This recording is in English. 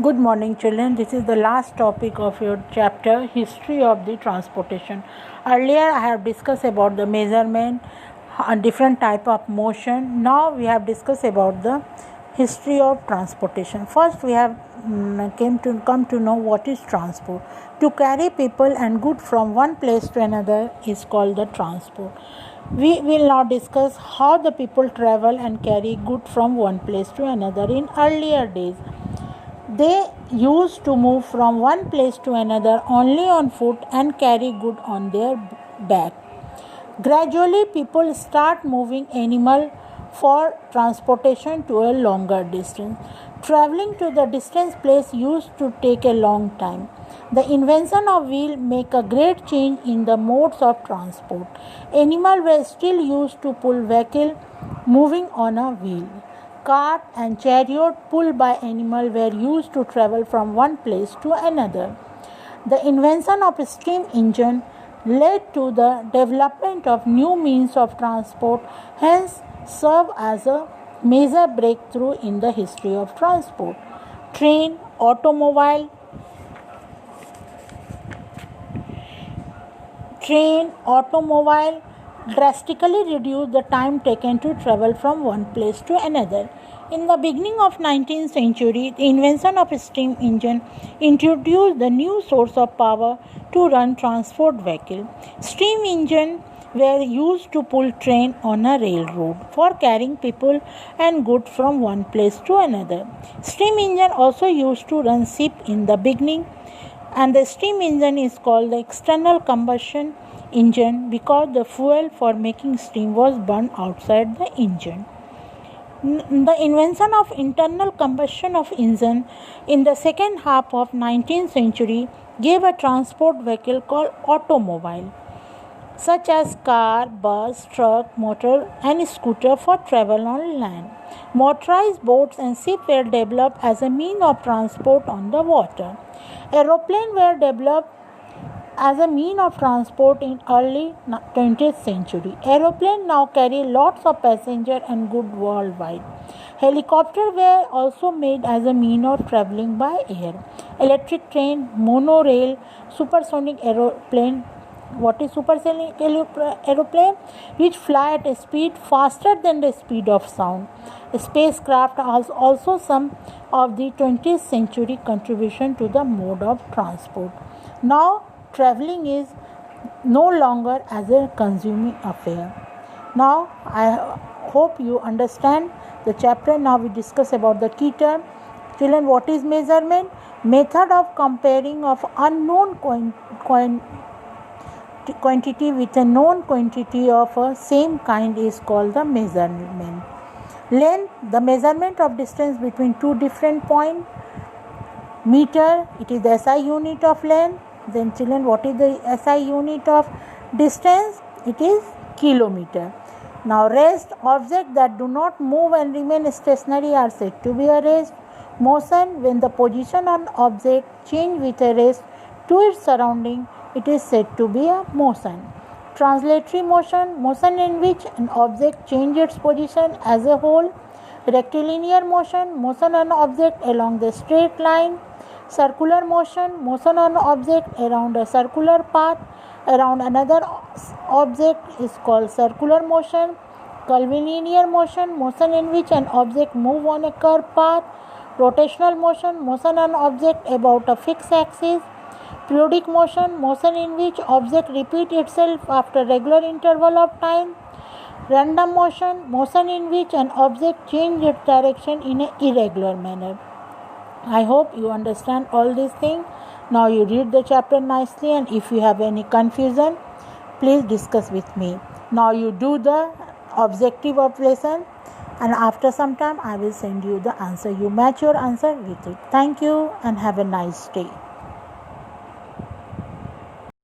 Good morning, children. This is the last topic of your chapter, History of the Transportation. Earlier, I have discussed about the measurement, different type of motion. Now, we have discussed about the history of transportation. First, we have come to know what is transport. To carry people and goods from one place to another is called the transport. We will now discuss how the people travel and carry goods from one place to another in earlier days. They used to move from one place to another only on foot and carry goods on their back. Gradually, people start moving animal for transportation to a longer distance. Traveling to the distant place used to take a long time. The invention of wheel make a great change in the modes of transport. Animals were still used to pull vehicle moving on a wheel. Cart and chariot pulled by animal were used to travel from one place to another. The invention of a steam engine led to the development of new means of transport, hence serve as a major breakthrough in the history of transport. Train, automobile drastically reduced the time taken to travel from one place to another. In the beginning of 19th century, the invention of a steam engine introduced the new source of power to run transport vehicle. Steam engines were used to pull train on a railroad for carrying people and goods from one place to another. Steam engine also used to run ship in the beginning, and the steam engine is called the external combustion engine because the fuel for making steam was burned outside the engine. The invention of internal combustion of engine in the second half of 19th century gave a transport vehicle called automobile, such as car, bus, truck, motor and scooter for travel on land. Motorized boats and ships were developed as a means of transport on the water. Aeroplanes were developed as a means of transport in early 20th century. Aeroplanes now carry lots of passengers and goods worldwide. Helicopters were also made as a means of traveling by air. Electric train, monorail, supersonic aeroplane. What is supersonic aeroplane? Which fly at a speed faster than the speed of sound. Spacecraft are also some of the 20th century contribution to the mode of transport. Now, traveling is no longer as a consuming affair. Now, I hope you understand the chapter. Now we discuss about the key term. Children, what is measurement? Method of comparing of unknown quantity with a known quantity of a same kind is called the measurement. Length, the measurement of distance between two different points. Meter, it is the SI unit of length. Then children, what is the SI unit of distance? It is kilometer. Now rest, objects that do not move and remain stationary are said to be a rest. Motion, when the position of object change with a rest to its surrounding, it is said to be a motion. Translatory motion, motion in which an object changes its position as a whole. Rectilinear motion, motion on object along the straight line. Circular motion, motion on object around a circular path around another object is called circular motion. Curvilinear motion, motion in which an object moves on a curved path. Rotational motion, motion on object about a fixed axis. Periodic motion, motion in which object repeats itself after regular interval of time. Random motion, motion in which an object changes its direction in an irregular manner. I hope you understand all these things. Now you read the chapter nicely, and if you have any confusion, please discuss with me. Now you do the objective of lesson, and after some time I will send you the answer. You match your answer with it. Thank you and have a nice day.